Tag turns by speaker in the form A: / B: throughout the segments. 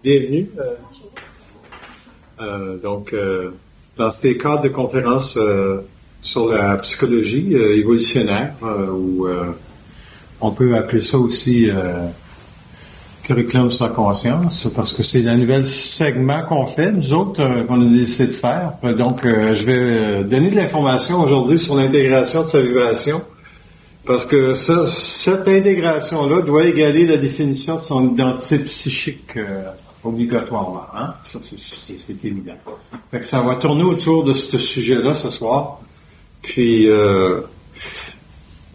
A: Bienvenue. Dans ces cadres de conférences sur la psychologie évolutionnaire, ou on peut appeler ça aussi curriculum sur la conscience, parce que c'est le nouvel segment qu'on fait, nous autres, qu'on a décidé de faire. Donc, je vais donner de l'information aujourd'hui sur l'intégration de sa vibration, parce que cette intégration-là doit égaler la définition de son identité psychique obligatoirement. Hein? Ça, c'est évident. Fait que ça va tourner autour de ce sujet-là ce soir. Puis,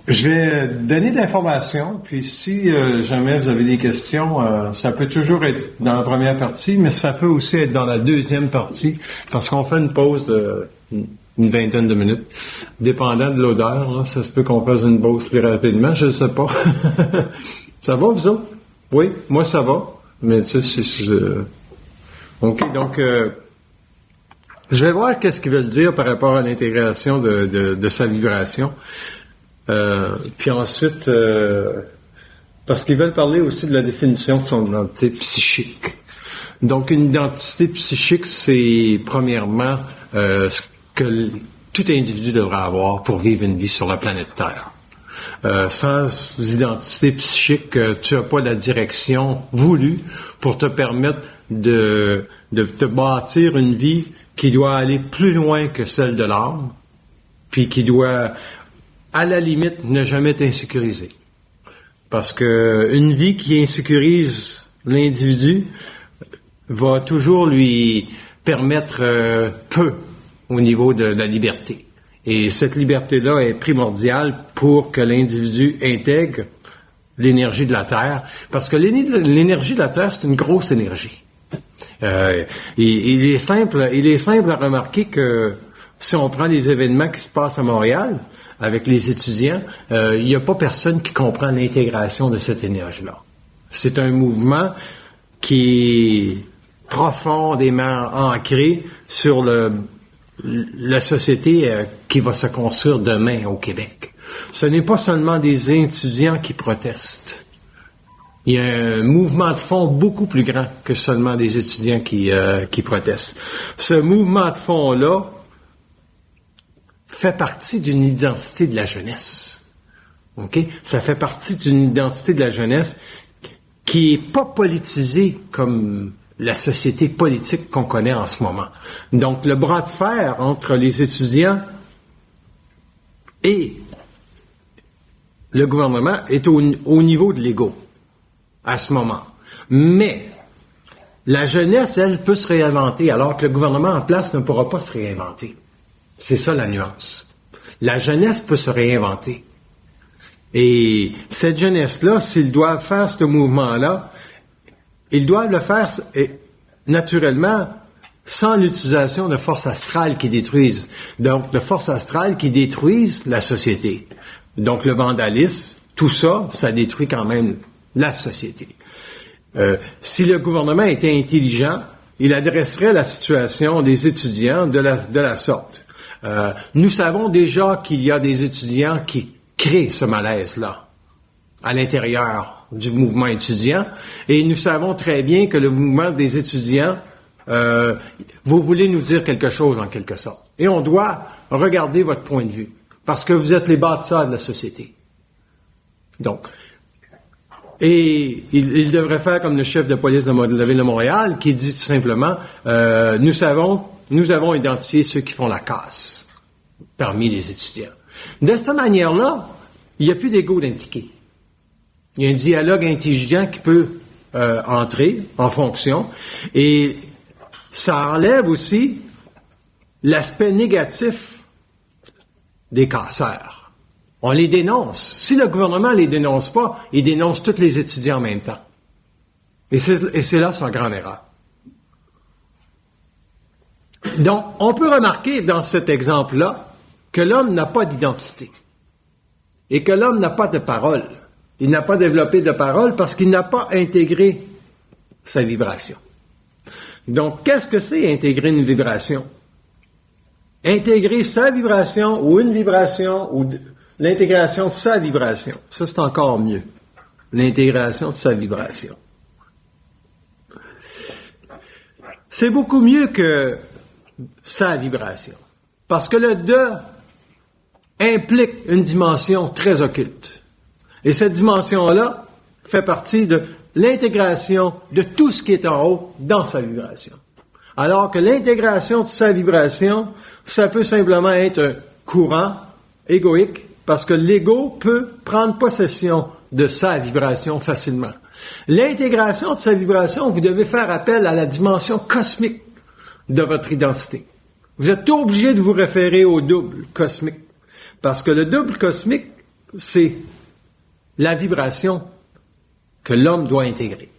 A: je vais donner de l'information, puis si jamais vous avez des questions, ça peut toujours être dans la première partie, mais ça peut aussi être dans la deuxième partie, parce qu'on fait une pause de une vingtaine de minutes. Dépendant de l'odeur, là, ça se peut qu'on fasse une pause plus rapidement, je ne sais pas. Ça va, vous autres? Oui, moi ça va, mais tu sais, c'est OK, donc... je vais voir qu'est-ce qu'ils veulent dire par rapport à l'intégration de sa vibration. Puis ensuite, parce qu'ils veulent parler aussi de la définition de son identité psychique. Donc, une identité psychique, c'est premièrement ce que tout individu devrait avoir pour vivre une vie sur la planète Terre. Sans identité psychique, tu n'as pas la direction voulue pour te permettre de te bâtir une vie qui doit aller plus loin que celle de l'âme, puis qui doit, à la limite, ne jamais être insécurisée. Parce que une vie qui insécurise l'individu va toujours lui permettre peu au niveau de la liberté. Et cette liberté-là est primordiale pour que l'individu intègre l'énergie de la Terre, parce que l'énergie de la Terre, c'est une grosse énergie. Il est simple à remarquer que si on prend les événements qui se passent à Montréal avec les étudiants, il n'y a pas personne qui comprend l'intégration de cette énergie-là. C'est un mouvement qui est profondément ancré sur la société qui va se construire demain au Québec. Ce n'est pas seulement des étudiants qui protestent. Il y a un mouvement de fond beaucoup plus grand que seulement des étudiants qui protestent. Ce mouvement de fond-là fait partie d'une identité de la jeunesse. OK? Ça fait partie d'une identité de la jeunesse qui est pas politisée comme la société politique qu'on connaît en ce moment. Donc, le bras de fer entre les étudiants et le gouvernement est au niveau de l'ego à ce moment. Mais la jeunesse, elle, peut se réinventer, alors que le gouvernement en place ne pourra pas se réinventer. C'est ça la nuance. La jeunesse peut se réinventer. Et cette jeunesse-là, s'ils doivent faire ce mouvement-là, ils doivent le faire naturellement sans l'utilisation de forces astrales qui détruisent. Donc, de forces astrales qui détruisent la société. Donc, le vandalisme, tout ça, ça détruit quand même la société. Si le gouvernement était intelligent, il adresserait la situation des étudiants de la sorte. Nous savons déjà qu'il y a des étudiants qui créent ce malaise-là à l'intérieur du mouvement étudiant, et nous savons très bien que le mouvement des étudiants, vous voulez nous dire quelque chose en quelque sorte. Et on doit regarder votre point de vue, parce que vous êtes les bâtisseurs de la société. Donc, et il devrait faire comme le chef de police de la Ville de Montréal, qui dit tout simplement, nous avons identifié ceux qui font la casse parmi les étudiants. De cette manière-là, il n'y a plus d'ego d'impliqué. Il y a un dialogue intelligent qui peut entrer en fonction, et ça enlève aussi l'aspect négatif des casseurs. On les dénonce. Si le gouvernement ne les dénonce pas, il dénonce tous les étudiants en même temps. Et c'est là sa grande erreur. Donc, on peut remarquer dans cet exemple-là que l'homme n'a pas d'identité et que l'homme n'a pas de parole. Il n'a pas développé de parole parce qu'il n'a pas intégré sa vibration. Donc, qu'est-ce que c'est intégrer une vibration? Intégrer sa vibration ou une vibration ou l'intégration de sa vibration. Ça, c'est encore mieux. L'intégration de sa vibration. c'est beaucoup mieux que sa vibration. Parce que le de implique une dimension très occulte. Et cette dimension-là fait partie de l'intégration de tout ce qui est en haut dans sa vibration. Alors que l'intégration de sa vibration, ça peut simplement être un courant égoïque, parce que l'ego peut prendre possession de sa vibration facilement. L'intégration de sa vibration, vous devez faire appel à la dimension cosmique de votre identité. Vous êtes obligé de vous référer au double cosmique, parce que le double cosmique, c'est la vibration que l'homme doit intégrer.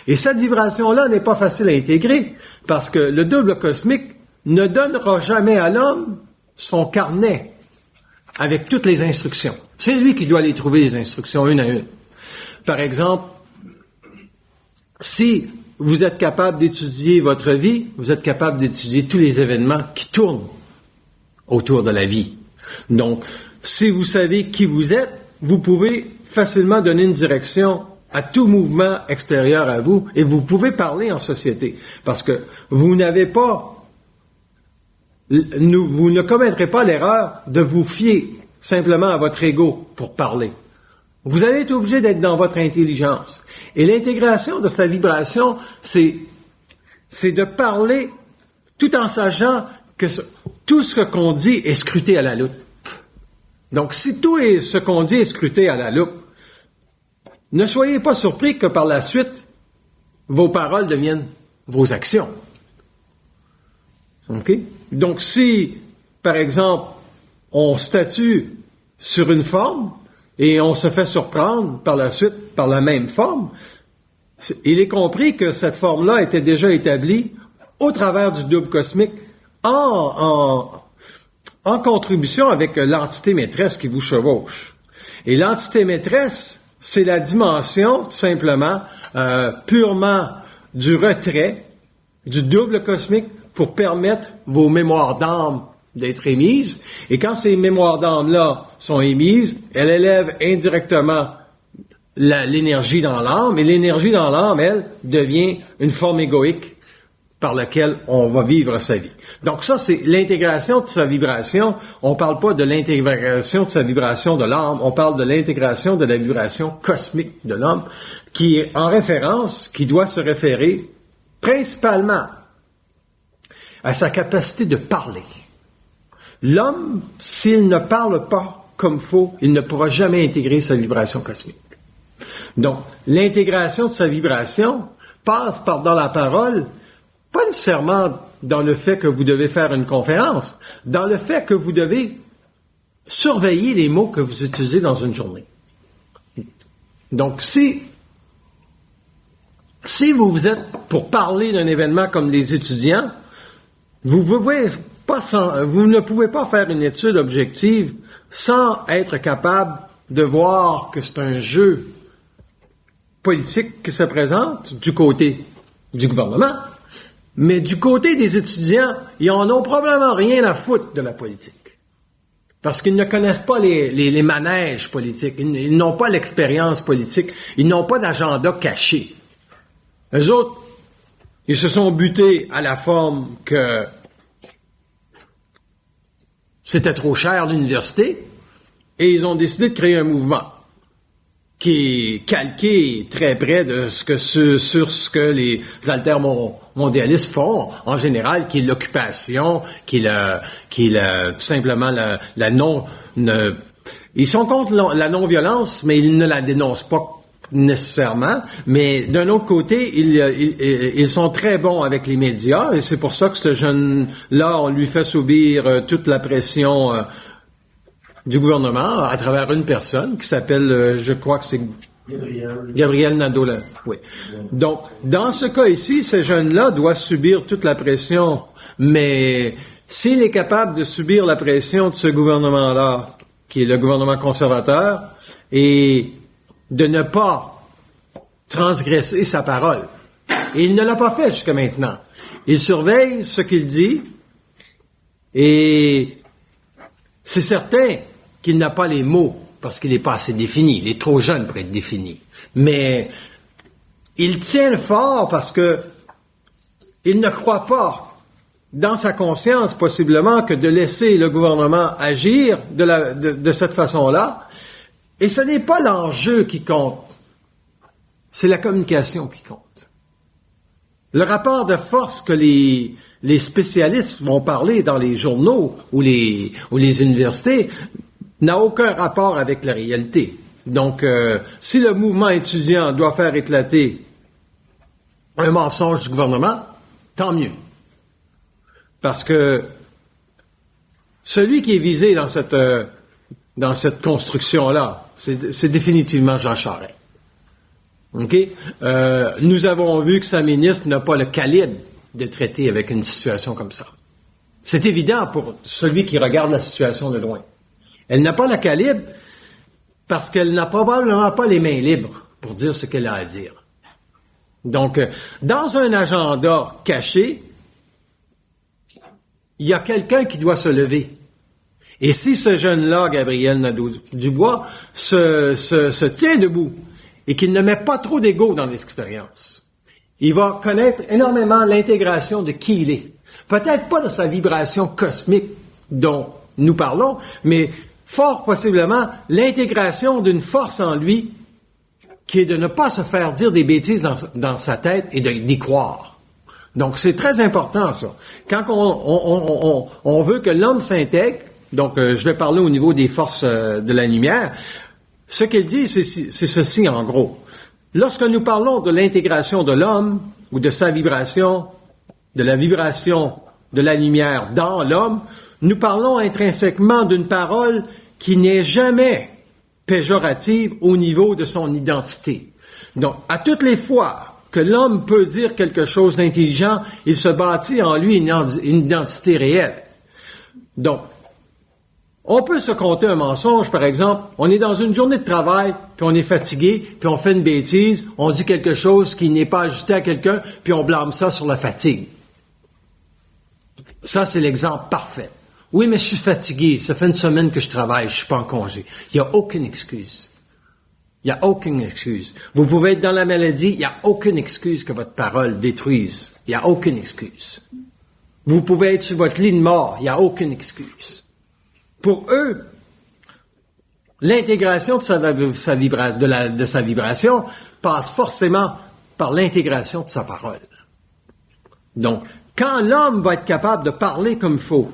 A: Et cette vibration-là n'est pas facile à intégrer, parce que le double cosmique ne donnera jamais à l'homme son carnet avec toutes les instructions. C'est lui qui doit aller trouver les instructions une à une. Par exemple, si vous êtes capable d'étudier votre vie, vous êtes capable d'étudier tous les événements qui tournent autour de la vie. Donc, si vous savez qui vous êtes, vous pouvez facilement donner une direction à tout mouvement extérieur à vous, et vous pouvez parler en société, parce que vous ne commettrez pas l'erreur de vous fier simplement à votre ego pour parler. Vous allez être obligé d'être dans votre intelligence. Et l'intégration de sa vibration, c'est de parler tout en sachant que tout ce qu'on dit est scruté à la loupe. Donc, si tout ce qu'on dit est scruté à la loupe, ne soyez pas surpris que par la suite, vos paroles deviennent vos actions. OK? Donc, si, par exemple, on statue sur une forme et on se fait surprendre par la suite par la même forme, il est compris que cette forme-là était déjà établie au travers du double cosmique en contribution avec l'entité maîtresse qui vous chevauche. Et l'entité maîtresse, c'est la dimension, tout simplement, purement du retrait, du double cosmique, pour permettre vos mémoires d'âme d'être émises. Et quand ces mémoires d'âme-là sont émises, elles élèvent indirectement l'énergie dans l'âme, et l'énergie dans l'âme, elle, devient une forme égoïque par laquelle on va vivre sa vie. Donc ça, c'est l'intégration de sa vibration. On ne parle pas de l'intégration de sa vibration de l'âme, on parle de l'intégration de la vibration cosmique de l'homme, qui est en référence, qui doit se référer principalement à sa capacité de parler. L'homme, s'il ne parle pas comme il faut, il ne pourra jamais intégrer sa vibration cosmique. Donc, l'intégration de sa vibration passe par dans la parole, pas nécessairement dans le fait que vous devez faire une conférence, dans le fait que vous devez surveiller les mots que vous utilisez dans une journée. Donc, si vous êtes pour parler d'un événement comme les étudiants, vous ne pouvez pas faire une étude objective sans être capable de voir que c'est un jeu politique qui se présente du côté du gouvernement. Mais du côté des étudiants, ils en ont probablement rien à foutre de la politique. Parce qu'ils ne connaissent pas les manèges politiques. Ils n'ont pas l'expérience politique. Ils n'ont pas d'agenda caché. Eux autres, ils se sont butés à la forme que c'était trop cher l'université et ils ont décidé de créer un mouvement qui est calqué très près de sur ce que les altermondialistes font en général, qui est l'occupation, qui est tout simplement la non. Ils sont contre la non-violence, mais ils ne la dénoncent pas nécessairement. Mais d'un autre côté, ils sont très bons avec les médias et c'est pour ça que ce jeune-là, on lui fait subir toute la pression du gouvernement à travers une personne qui s'appelle, je crois que c'est Gabriel Nadeau. Oui. Donc, dans ce cas ici, ce jeune-là doit subir toute la pression, mais s'il est capable de subir la pression de ce gouvernement-là, qui est le gouvernement conservateur, et de ne pas transgresser sa parole, et il ne l'a pas fait jusqu'à maintenant. Il surveille ce qu'il dit, et c'est certain qu'il n'a pas les mots, parce qu'il n'est pas assez défini. Il est trop jeune pour être défini. Mais il tient le fort parce que il ne croit pas dans sa conscience, possiblement, que de laisser le gouvernement agir de cette façon-là. Et ce n'est pas l'enjeu qui compte, c'est la communication qui compte. Le rapport de force que les spécialistes vont parler dans les journaux ou les universités n'a aucun rapport avec la réalité. Donc, si le mouvement étudiant doit faire éclater un mensonge du gouvernement, tant mieux. Parce que celui qui est visé dans cette construction-là, c'est définitivement Jean Charest. OK? Nous avons vu que sa ministre n'a pas le calibre de traiter avec une situation comme ça. C'est évident pour celui qui regarde la situation de loin. Elle n'a pas le calibre parce qu'elle n'a probablement pas les mains libres pour dire ce qu'elle a à dire. Donc, dans un agenda caché, il y a quelqu'un qui doit se lever. Et si ce jeune-là, Gabriel Nadeau-Dubois, se tient debout et qu'il ne met pas trop d'ego dans l'expérience, il va connaître énormément l'intégration de qui il est. Peut-être pas de sa vibration cosmique dont nous parlons, mais fort possiblement l'intégration d'une force en lui qui est de ne pas se faire dire des bêtises dans sa tête et d'y croire. Donc, c'est très important, ça. Quand on veut que l'homme s'intègre, donc je vais parler au niveau des forces de la lumière, ce qu'il dit, c'est ceci en gros. Lorsque nous parlons de l'intégration de l'homme ou de sa vibration, de la vibration de la lumière dans l'homme, nous parlons intrinsèquement d'une parole qui n'est jamais péjorative au niveau de son identité. Donc, à toutes les fois que l'homme peut dire quelque chose d'intelligent, il se bâtit en lui une identité réelle. Donc, on peut se conter un mensonge, par exemple, on est dans une journée de travail, puis on est fatigué, puis on fait une bêtise, on dit quelque chose qui n'est pas ajusté à quelqu'un, puis on blâme ça sur la fatigue. Ça, c'est l'exemple parfait. Oui, mais je suis fatigué, ça fait une semaine que je travaille, je suis pas en congé. Il n'y a aucune excuse. Il n'y a aucune excuse. Vous pouvez être dans la maladie, il n'y a aucune excuse que votre parole détruise. Il n'y a aucune excuse. Vous pouvez être sur votre lit de mort, il n'y a aucune excuse. Pour eux, l'intégration de sa vibration passe forcément par l'intégration de sa parole. Donc, quand l'homme va être capable de parler comme il faut,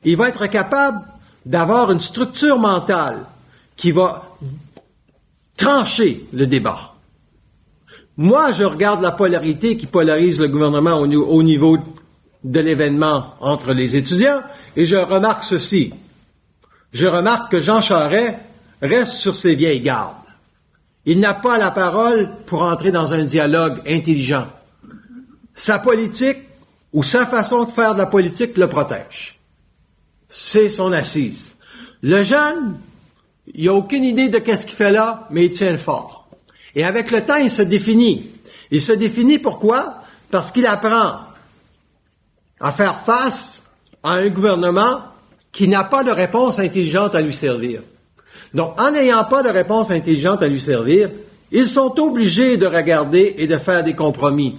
A: il va être capable d'avoir une structure mentale qui va trancher le débat. Moi, je regarde la polarité qui polarise le gouvernement au niveau de l'événement entre les étudiants et je remarque ceci. Je remarque que Jean Charest reste sur ses vieilles gardes. Il n'a pas la parole pour entrer dans un dialogue intelligent. Sa politique ou sa façon de faire de la politique le protège. C'est son assise. Le jeune, il n'a aucune idée de qu'est-ce qu'il fait là, mais il tient le fort. Et avec le temps, il se définit. Il se définit pourquoi? Parce qu'il apprend à faire face à un gouvernement qui n'a pas de réponse intelligente à lui servir. Donc, en n'ayant pas de réponse intelligente à lui servir, ils sont obligés de regarder et de faire des compromis.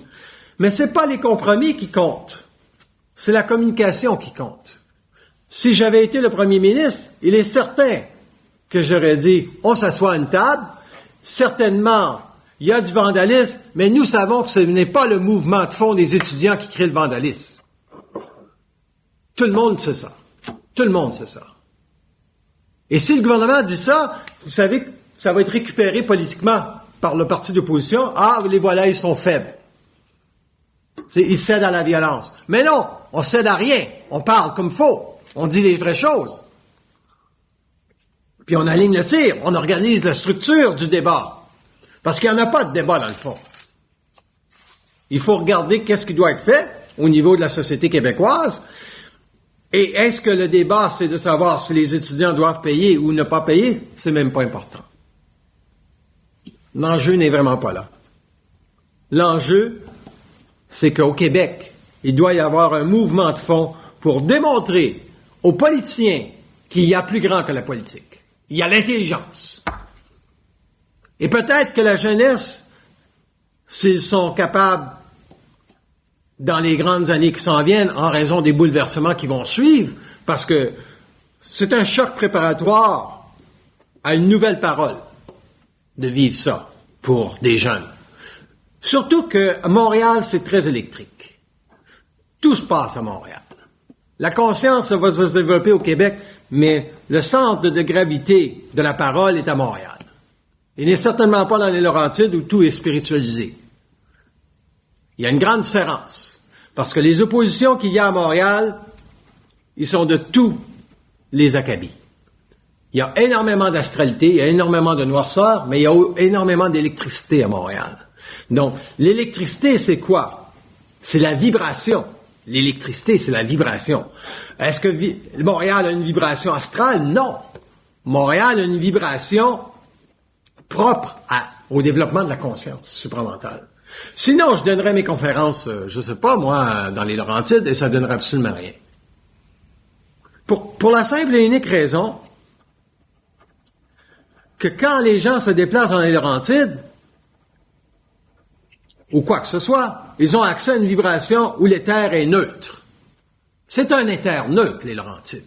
A: Mais c'est pas les compromis qui comptent. C'est la communication qui compte. Si j'avais été le premier ministre, il est certain que j'aurais dit, on s'assoit à une table, certainement, il y a du vandalisme, mais nous savons que ce n'est pas le mouvement de fond des étudiants qui crée le vandalisme. Tout le monde sait ça. Tout le monde sait ça. Et si le gouvernement dit ça, vous savez que ça va être récupéré politiquement par le parti d'opposition. Ah, les voilà, ils sont faibles. Ils cèdent à la violence. Mais non, on cède à rien. On parle comme faut. On dit les vraies choses. Puis on aligne le tir. On organise la structure du débat. Parce qu'il n'y en a pas de débat dans le fond. Il faut regarder qu'est-ce qui doit être fait au niveau de la société québécoise. Et est-ce que le débat, c'est de savoir si les étudiants doivent payer ou ne pas payer? C'est même pas important. L'enjeu n'est vraiment pas là. L'enjeu, c'est qu'au Québec, il doit y avoir un mouvement de fond pour démontrer aux politiciens qu'il y a plus grand que la politique. Il y a l'intelligence. Et peut-être que la jeunesse, s'ils sont capables dans les grandes années qui s'en viennent en raison des bouleversements qui vont suivre, parce que c'est un choc préparatoire à une nouvelle parole de vivre ça pour des jeunes. Surtout que Montréal, c'est très électrique. Tout se passe à Montréal. La conscience va se développer au Québec, mais le centre de gravité de la parole est à Montréal. Il n'est certainement pas dans les Laurentides où tout est spiritualisé. Il y a une grande différence. Parce que les oppositions qu'il y a à Montréal, ils sont de tous les acabits. Il y a énormément d'astralité, il y a énormément de noirceur, mais il y a énormément d'électricité à Montréal. Donc, l'électricité, c'est quoi? C'est la vibration. L'électricité, c'est la vibration. Est-ce que Montréal a une vibration astrale? Non. Montréal a une vibration propre au développement de la conscience supramentale. Sinon, je donnerais mes conférences, je sais pas, moi, dans les Laurentides, et ça donnerait absolument rien. Pour la simple et unique raison que quand les gens se déplacent dans les Laurentides, ou quoi que ce soit, ils ont accès à une vibration où l'éther est neutre. C'est un éther neutre, les Laurentides.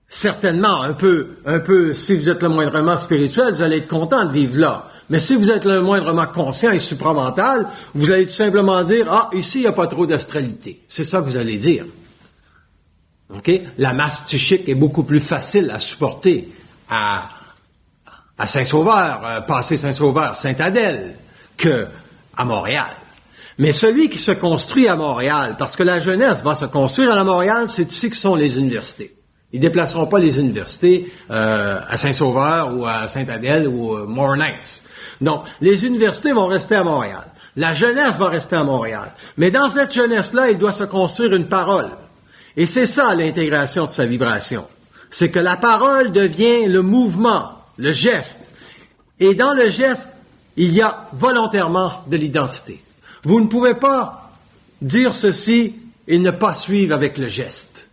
A: Certainement, un peu, si vous êtes le moindrement spirituel, vous allez être content de vivre là. Mais si vous êtes le moindrement conscient et supramental, vous allez tout simplement dire, ah, ici, il n'y a pas trop d'astralité. C'est ça que vous allez dire. OK? La masse psychique est beaucoup plus facile à supporter à Saint-Sauveur, passé Saint-Sauveur, Sainte-Adèle, que à Montréal. Mais celui qui se construit à Montréal, parce que la jeunesse va se construire à Montréal, c'est ici que sont les universités. Ils déplaceront pas les universités à Saint-Sauveur ou à Sainte-Adèle ou Mornings. Donc, les universités vont rester à Montréal. La jeunesse va rester à Montréal. Mais dans cette jeunesse-là, il doit se construire une parole. Et c'est ça l'intégration de sa vibration. C'est que la parole devient le mouvement, le geste. Et dans le geste, il y a volontairement de l'identité. Vous ne pouvez pas dire ceci et ne pas suivre avec le geste.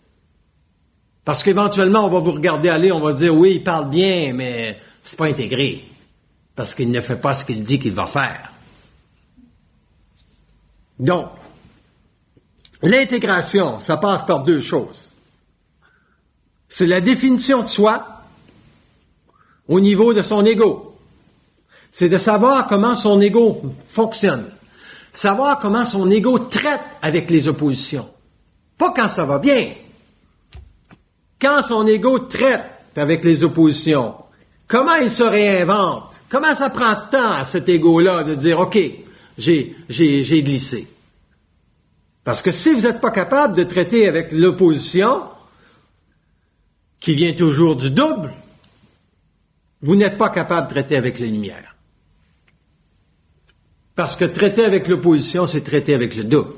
A: Parce qu'éventuellement, on va vous regarder aller, on va dire, oui, il parle bien, mais c'est pas intégré. Parce qu'il ne fait pas ce qu'il dit qu'il va faire. Donc, l'intégration, ça passe par deux choses. C'est la définition de soi au niveau de son ego. C'est de savoir comment son ego fonctionne. Savoir comment son ego traite avec les oppositions. Pas quand ça va bien. Quand son ego traite avec les oppositions, comment il se réinvente? Comment ça prend de temps à cet ego-là de dire, OK, j'ai glissé. Parce que si vous n'êtes pas capable de traiter avec l'opposition, qui vient toujours du double, vous n'êtes pas capable de traiter avec la lumière. Parce que traiter avec l'opposition, c'est traiter avec le double.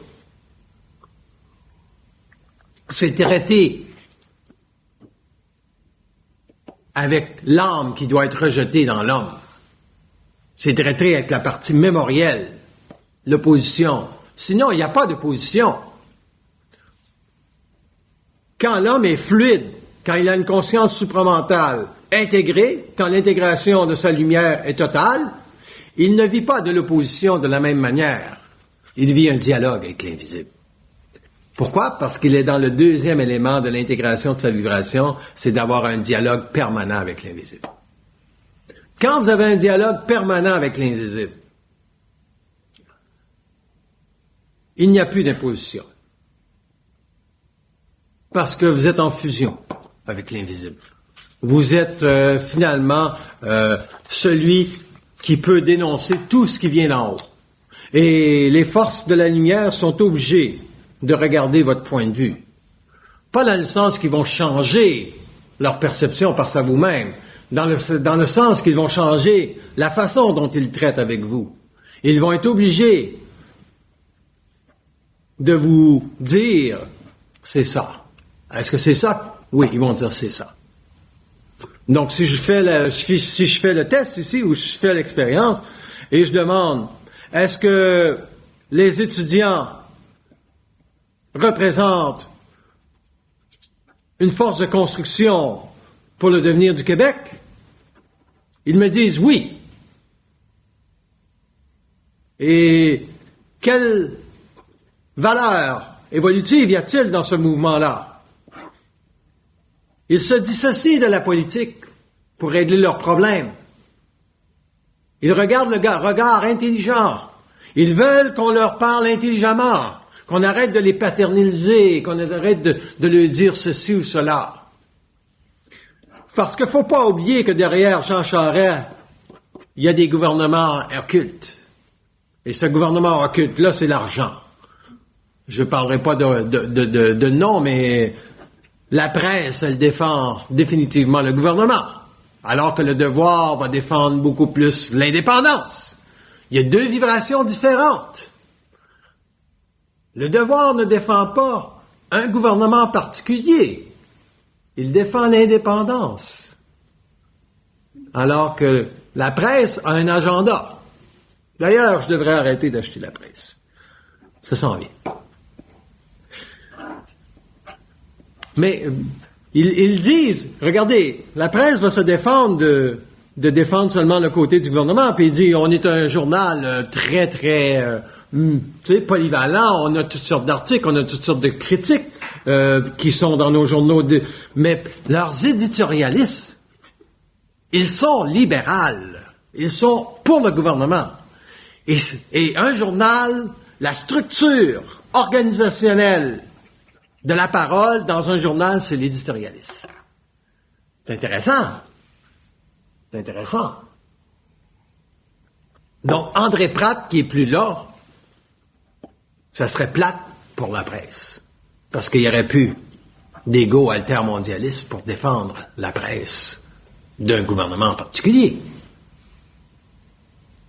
A: C'est traiter avec l'âme qui doit être rejetée dans l'homme. C'est traiter avec la partie mémorielle, l'opposition. Sinon, il n'y a pas d'opposition. Quand l'homme est fluide, quand il a une conscience supramentale intégrée, quand l'intégration de sa lumière est totale, il ne vit pas de l'opposition de la même manière. Il vit un dialogue avec l'invisible. Pourquoi? Parce qu'il est dans le deuxième élément de l'intégration de sa vibration, c'est d'avoir un dialogue permanent avec l'invisible. Quand vous avez un dialogue permanent avec l'invisible, il n'y a plus d'imposition. Parce que vous êtes en fusion avec l'invisible. Vous êtes finalement celui qui peut dénoncer tout ce qui vient d'en haut. Et les forces de la lumière sont obligées de regarder votre point de vue. Pas dans le sens qu'ils vont changer leur perception par ça vous-même, dans le sens qu'ils vont changer la façon dont ils traitent avec vous. Ils vont être obligés de vous dire « c'est ça ». Est-ce que c'est ça? Oui, ils vont dire « c'est ça ». Donc, si je fais le test ici, ou je fais l'expérience, et je demande, est-ce que les étudiants représentent une force de construction pour le devenir du Québec? Ils me disent oui. Et quelle valeurs évolutives y a-t-il dans ce mouvement-là? Ils se dissocient de la politique pour régler leurs problèmes. Ils regardent le regard intelligent. Ils veulent qu'on leur parle intelligemment, qu'on arrête de les paternaliser, qu'on arrête de leur dire ceci ou cela. Parce qu'il ne faut pas oublier que derrière Jean Charest, il y a des gouvernements occultes. Et ce gouvernement occulte-là, c'est l'argent. Je ne parlerai pas de nom, mais la presse, elle défend définitivement le gouvernement, alors que le devoir va défendre beaucoup plus l'indépendance. Il y a deux vibrations différentes. Le devoir ne défend pas un gouvernement particulier. Il défend l'indépendance. Alors que la presse a un agenda. D'ailleurs, je devrais arrêter d'acheter la presse. Ça s'en vient. Mais ils disent, regardez, la presse va se défendre de défendre seulement le côté du gouvernement, puis il dit, on est un journal très, très polyvalent, on a toutes sortes d'articles, on a toutes sortes de critiques qui sont dans nos journaux. Mais leurs éditorialistes, ils sont libéraux, ils sont pour le gouvernement. Et un journal, la structure organisationnelle de la parole dans un journal, c'est l'éditorialiste. C'est intéressant. C'est intéressant. Donc, André Pratt, qui est plus là, ça serait plate pour la presse. Parce qu'il y aurait plus d'égo altermondialistes pour défendre la presse d'un gouvernement en particulier.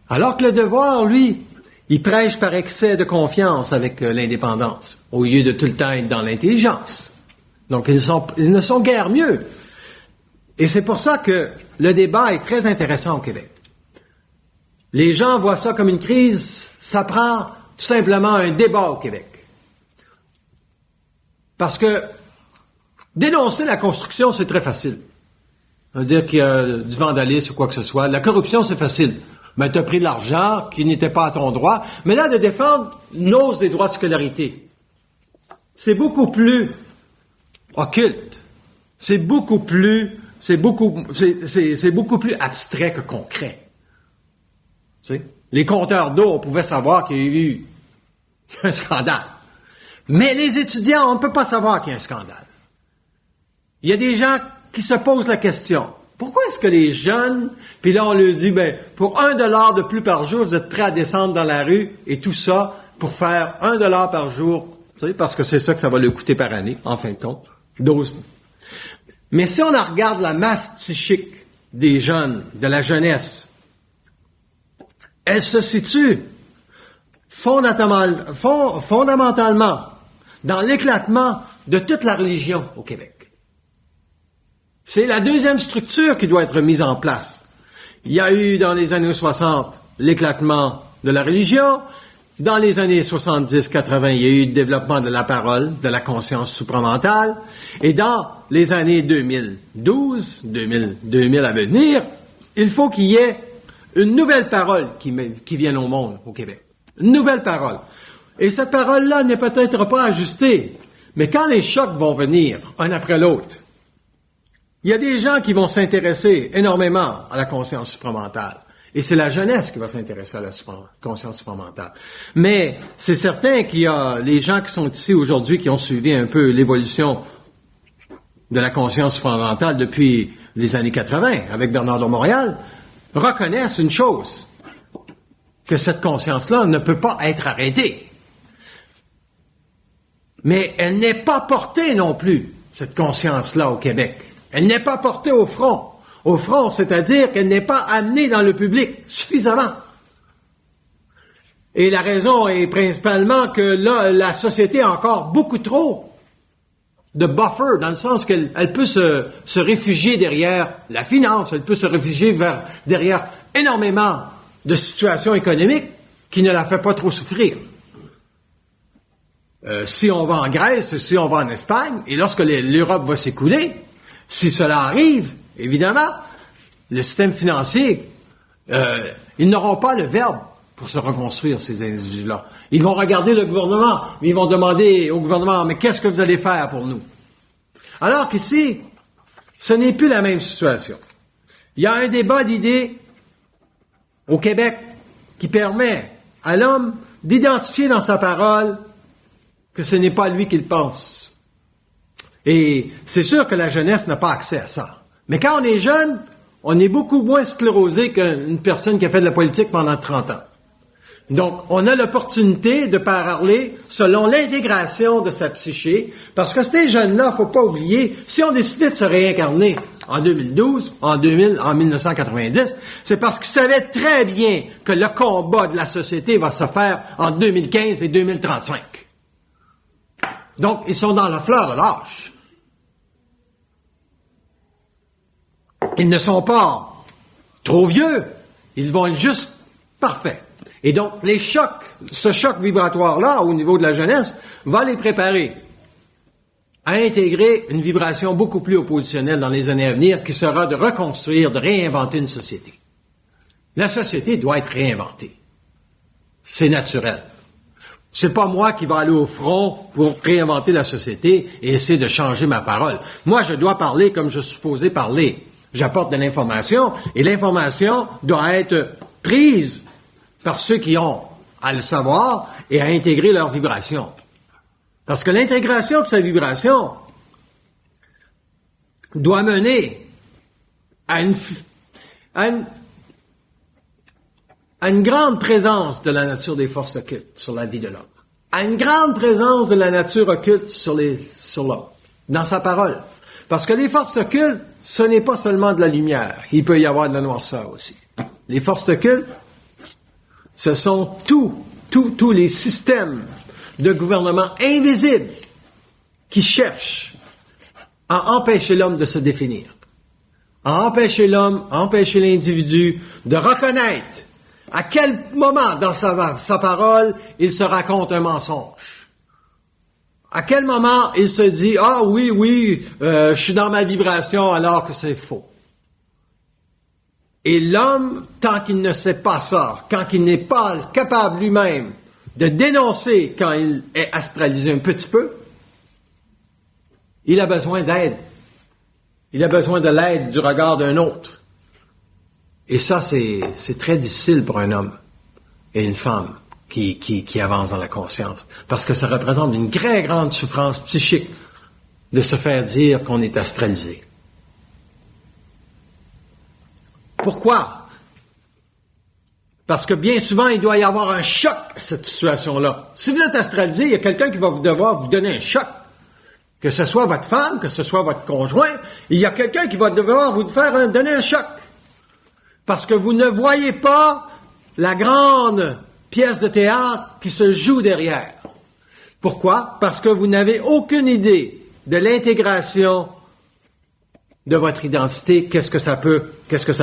A: Alors que le devoir, lui, il prêche par excès de confiance avec l'indépendance, au lieu de tout le temps être dans l'intelligence. Donc, ils ne sont guère mieux. Et c'est pour ça que le débat est très intéressant au Québec. Les gens voient ça comme une crise, ça prend tout simplement un débat au Québec. Parce que dénoncer la construction, c'est très facile. Ça veut dire qu'il y a du vandalisme ou quoi que ce soit. La corruption, c'est facile. Mais tu as pris de l'argent qui n'était pas à ton droit. Mais là, de défendre nos hausse des droits de scolarité, c'est beaucoup plus occulte. C'est beaucoup plus abstrait que concret. Tu sais? Les compteurs d'eau, on pouvait savoir qu'il y a eu un scandale. Mais les étudiants, on ne peut pas savoir qu'il y a un scandale. Il y a des gens qui se posent la question. Pourquoi est-ce que les jeunes, puis là on leur dit, pour $1 de plus par jour, vous êtes prêts à descendre dans la rue et tout ça pour faire $1 par jour, tu sais, parce que c'est ça que ça va leur coûter par année, en fin de compte. 12. Mais si on regarde la masse psychique des jeunes, de la jeunesse, elle se situe fondamentalement dans l'éclatement de toute la religion au Québec. C'est la deuxième structure qui doit être mise en place. Il y a eu dans les années 60 l'éclatement de la religion. Dans les années 70-80, il y a eu le développement de la parole, de la conscience supramentale. Et dans les années 2012, 2000 à venir, il faut qu'il y ait une nouvelle parole qui vienne au monde au Québec. Une nouvelle parole. Et cette parole-là n'est peut-être pas ajustée. Mais quand les chocs vont venir, un après l'autre, il y a des gens qui vont s'intéresser énormément à la conscience supramentale. Et c'est la jeunesse qui va s'intéresser à la conscience supramentale. Mais c'est certain qu'il y a les gens qui sont ici aujourd'hui, qui ont suivi un peu l'évolution de la conscience supramentale depuis les années 80, avec Bernard de Montréal, reconnaissent une chose, que cette conscience-là ne peut pas être arrêtée. Mais elle n'est pas portée non plus, cette conscience-là, au Québec. Elle n'est pas portée au front. Au front, c'est-à-dire qu'elle n'est pas amenée dans le public suffisamment. Et la raison est principalement que là, la société a encore beaucoup trop de buffer, dans le sens qu'elle peut se réfugier derrière la finance, elle peut se réfugier derrière énormément de situations économiques qui ne la fait pas trop souffrir. Si on va en Grèce, si on va en Espagne, et lorsque l'Europe va s'écouler, si cela arrive, évidemment, le système financier, ils n'auront pas le verbe pour se reconstruire, ces individus-là. Ils vont regarder le gouvernement, mais ils vont demander au gouvernement, mais qu'est-ce que vous allez faire pour nous? Alors qu'ici, ce n'est plus la même situation. Il y a un débat d'idées au Québec qui permet à l'homme d'identifier dans sa parole que ce n'est pas lui qui le pense. Et c'est sûr que la jeunesse n'a pas accès à ça. Mais quand on est jeune, on est beaucoup moins sclérosé qu'une personne qui a fait de la politique pendant 30 ans. Donc, on a l'opportunité de parler selon l'intégration de sa psyché, parce que ces jeunes-là, faut pas oublier, si on décidait de se réincarner en 2012, en 2000, en 1990, c'est parce qu'ils savaient très bien que le combat de la société va se faire en 2015 et 2035. Donc, ils sont dans la fleur de l'âge. Ils ne sont pas trop vieux, ils vont être juste parfaits. Et donc, ce choc vibratoire-là, au niveau de la jeunesse, va les préparer à intégrer une vibration beaucoup plus oppositionnelle dans les années à venir, qui sera de reconstruire, de réinventer une société. La société doit être réinventée. C'est naturel. C'est pas moi qui va aller au front pour réinventer la société et essayer de changer ma parole. Moi, je dois parler comme je suis supposé parler. J'apporte de l'information, et l'information doit être prise par ceux qui ont à le savoir et à intégrer leur vibration. Parce que l'intégration de sa vibration doit mener à une grande présence de la nature des forces occultes sur la vie de l'homme. À une grande présence de la nature occulte sur l'homme, dans sa parole. Parce que les forces occultes, ce n'est pas seulement de la lumière. Il peut y avoir de la noirceur aussi. Les forces occultes, ce sont tous les systèmes de gouvernement invisibles qui cherchent à empêcher l'homme de se définir, à empêcher l'homme, à empêcher l'individu de reconnaître à quel moment dans sa parole il se raconte un mensonge. À quel moment il se dit « Ah oui, je suis dans ma vibration alors que c'est faux ». Et l'homme, tant qu'il ne sait pas ça, quand il n'est pas capable lui-même de dénoncer quand il est astralisé un petit peu, il a besoin d'aide. Il a besoin de l'aide du regard d'un autre. Et ça, c'est très difficile pour un homme et une femme qui avance dans la conscience. Parce que ça représente une très grande souffrance psychique de se faire dire qu'on est astralisé. Pourquoi? Parce que bien souvent, il doit y avoir un choc à cette situation-là. Si vous êtes astralisé, il y a quelqu'un qui va devoir vous donner un choc. Que ce soit votre femme, que ce soit votre conjoint, il y a quelqu'un qui va devoir vous donner un choc. Parce que vous ne voyez pas la grande pièce de théâtre qui se joue derrière. Pourquoi? Parce que vous n'avez aucune idée de l'intégration de votre identité, qu'est-ce que ça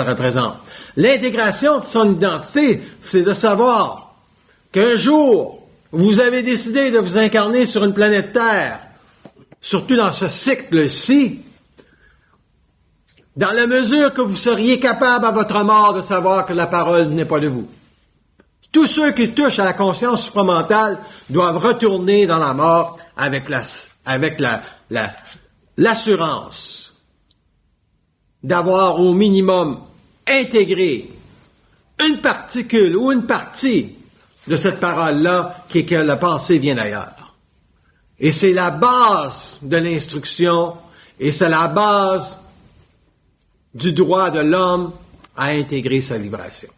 A: représente. L'intégration de son identité, c'est de savoir qu'un jour, vous avez décidé de vous incarner sur une planète Terre, surtout dans ce cycle-ci, dans la mesure que vous seriez capable à votre mort de savoir que la parole n'est pas de vous. Tous ceux qui touchent à la conscience supramentale doivent retourner dans la mort avec l'assurance d'avoir au minimum intégré une particule ou une partie de cette parole-là qui est que la pensée vient d'ailleurs. Et c'est la base de l'instruction et c'est la base du droit de l'homme à intégrer sa vibration.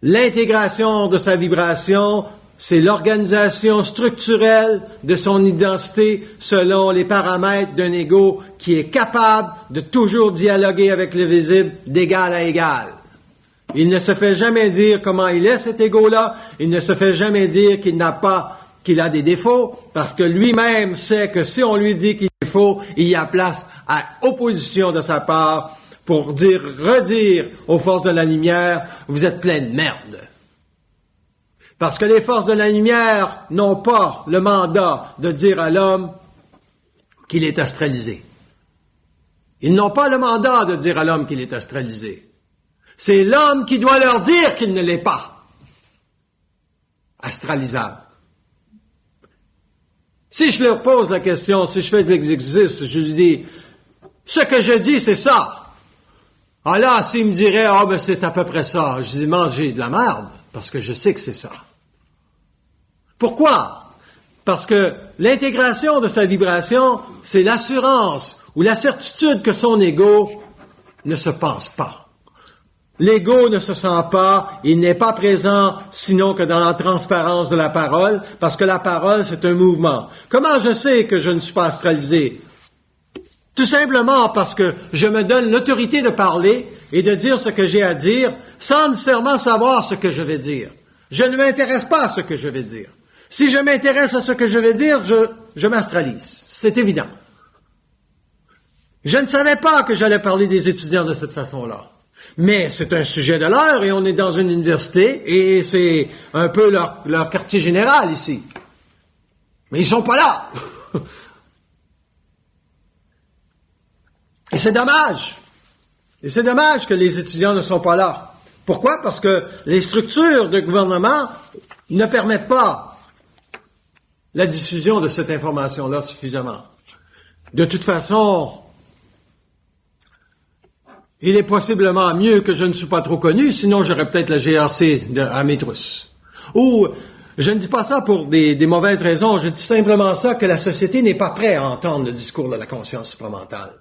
A: L'intégration de sa vibration, c'est l'organisation structurelle de son identité selon les paramètres d'un ego qui est capable de toujours dialoguer avec le visible d'égal à égal. Il ne se fait jamais dire comment il est cet ego-là, il ne se fait jamais dire qu'il a des défauts, parce que lui-même sait que si on lui dit qu'il est faux, il y a place à opposition de sa part pour redire aux forces de la lumière, vous êtes plein de merde. Parce que les forces de la lumière n'ont pas le mandat de dire à l'homme qu'il est astralisé. Ils n'ont pas le mandat de dire à l'homme qu'il est astralisé. C'est l'homme qui doit leur dire qu'il ne l'est pas. astralisables. Si je leur pose la question, si je fais de l'exercice, je lui dis, ce que je dis, c'est ça. Ah là, s'il me dirait, ben c'est à peu près ça, je dis, mangez de la merde, parce que je sais que c'est ça. Pourquoi? Parce que l'intégration de sa vibration, c'est l'assurance ou la certitude que son ego ne se pense pas. L'ego ne se sent pas, il n'est pas présent sinon que dans la transparence de la parole, parce que la parole, c'est un mouvement. Comment je sais que je ne suis pas astralisé? Tout simplement parce que je me donne l'autorité de parler et de dire ce que j'ai à dire sans nécessairement savoir ce que je vais dire. Je ne m'intéresse pas à ce que je vais dire. Si je m'intéresse à ce que je vais dire, je m'astralise. C'est évident. Je ne savais pas que j'allais parler des étudiants de cette façon-là. Mais c'est un sujet de l'heure et on est dans une université et c'est un peu leur quartier général ici. Mais ils sont pas là. Et c'est dommage. Et c'est dommage que les étudiants ne sont pas là. Pourquoi? Parce que les structures de gouvernement ne permettent pas la diffusion de cette information-là suffisamment. De toute façon, il est possiblement mieux que je ne sois pas trop connu, sinon j'aurais peut-être la GRC à mes trousses. Ou, je ne dis pas ça pour des mauvaises raisons, je dis simplement ça que la société n'est pas prête à entendre le discours de la conscience supramentale.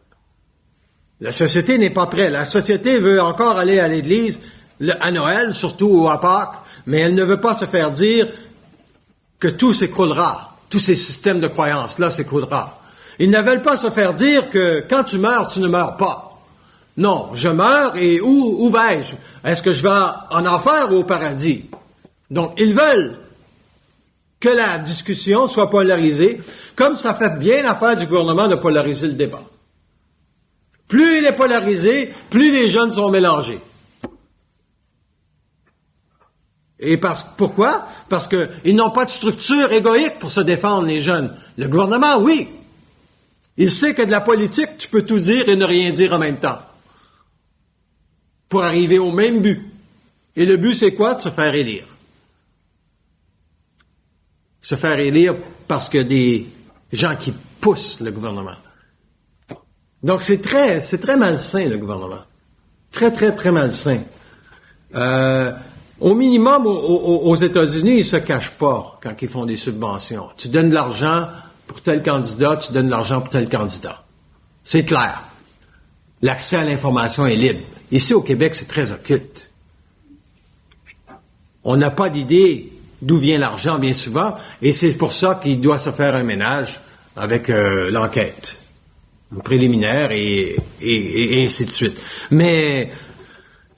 A: La société n'est pas prête. La société veut encore aller à l'église, à Noël, surtout ou à Pâques, mais elle ne veut pas se faire dire que tout s'écroulera. Tous ces systèmes de croyances-là s'écroulera. Ils ne veulent pas se faire dire que quand tu meurs, tu ne meurs pas. Non, je meurs et où vais-je? Est-ce que je vais en enfer ou au paradis? Donc, ils veulent que la discussion soit polarisée, comme ça fait bien l'affaire du gouvernement de polariser le débat. Plus il est polarisé, plus les jeunes sont mélangés. Et pourquoi? Parce qu'ils n'ont pas de structure égoïque pour se défendre, les jeunes. Le gouvernement, oui. Il sait que de la politique, tu peux tout dire et ne rien dire en même temps. Pour arriver au même but. Et le but, c'est quoi? De se faire élire. Se faire élire parce qu'il y a des gens qui poussent le gouvernement. Donc, c'est très malsain, le gouvernement. Très, très, très malsain. Au minimum, aux États-Unis, ils ne se cachent pas quand ils font des subventions. Tu donnes de l'argent pour tel candidat, tu donnes de l'argent pour tel candidat. C'est clair. L'accès à l'information est libre. Ici, au Québec, c'est très occulte. On n'a pas d'idée d'où vient l'argent, bien souvent, et c'est pour ça qu'il doit se faire un ménage avec l'enquête préliminaire et ainsi de suite. Mais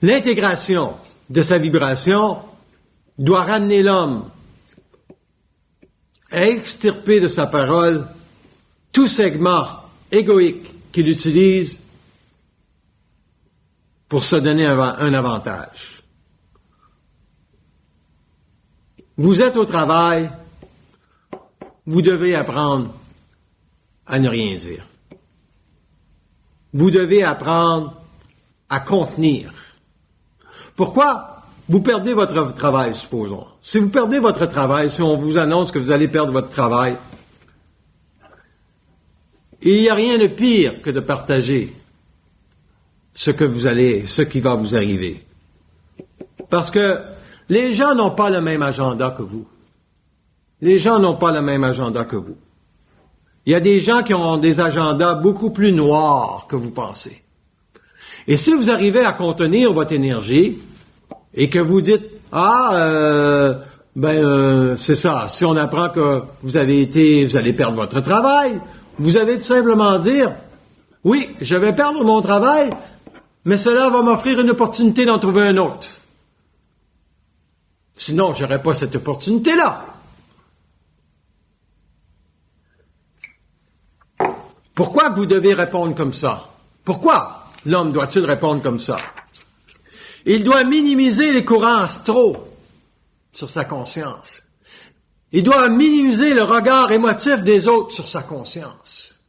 A: l'intégration de sa vibration doit ramener l'homme à extirper de sa parole tout segment égoïque qu'il utilise pour se donner un avantage. Vous êtes au travail, vous devez apprendre à ne rien dire. Vous devez apprendre à contenir. Pourquoi? Vous perdez votre travail, supposons. Si vous perdez votre travail, si on vous annonce que vous allez perdre votre travail, il n'y a rien de pire que de partager ce qui va vous arriver. Parce que les gens n'ont pas le même agenda que vous. Les gens n'ont pas le même agenda que vous. Il y a des gens qui ont des agendas beaucoup plus noirs que vous pensez. Et si vous arrivez à contenir votre énergie et que vous dites « c'est ça, si on apprend que vous allez perdre votre travail », vous allez tout simplement dire « Oui, je vais perdre mon travail, mais cela va m'offrir une opportunité d'en trouver un autre. Sinon, je n'aurais pas cette opportunité-là. » Pourquoi vous devez répondre comme ça? Pourquoi l'homme doit-il répondre comme ça? Il doit minimiser les courants astraux sur sa conscience. Il doit minimiser le regard émotif des autres sur sa conscience.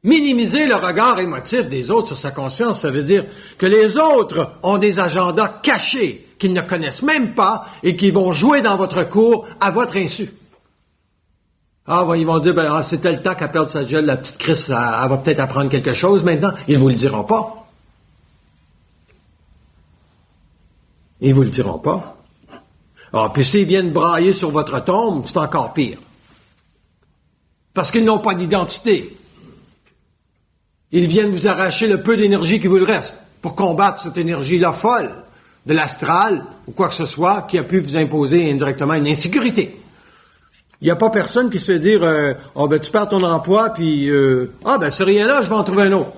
A: Minimiser le regard émotif des autres sur sa conscience, ça veut dire que les autres ont des agendas cachés qu'ils ne connaissent même pas et qui vont jouer dans votre cour à votre insu. Ah, ils vont dire, c'était le temps qu'elle perde sa gueule, la petite Chris, elle va peut-être apprendre quelque chose maintenant. Ils vous le diront pas. Ils vous le diront pas. Ah, puis s'ils viennent brailler sur votre tombe, c'est encore pire. Parce qu'ils n'ont pas d'identité. Ils viennent vous arracher le peu d'énergie qui vous le reste pour combattre cette énergie-là folle de l'astral ou quoi que ce soit qui a pu vous imposer indirectement une insécurité. Il n'y a pas personne qui se fait dire tu perds ton emploi, puis c'est rien là, je vais en trouver un autre.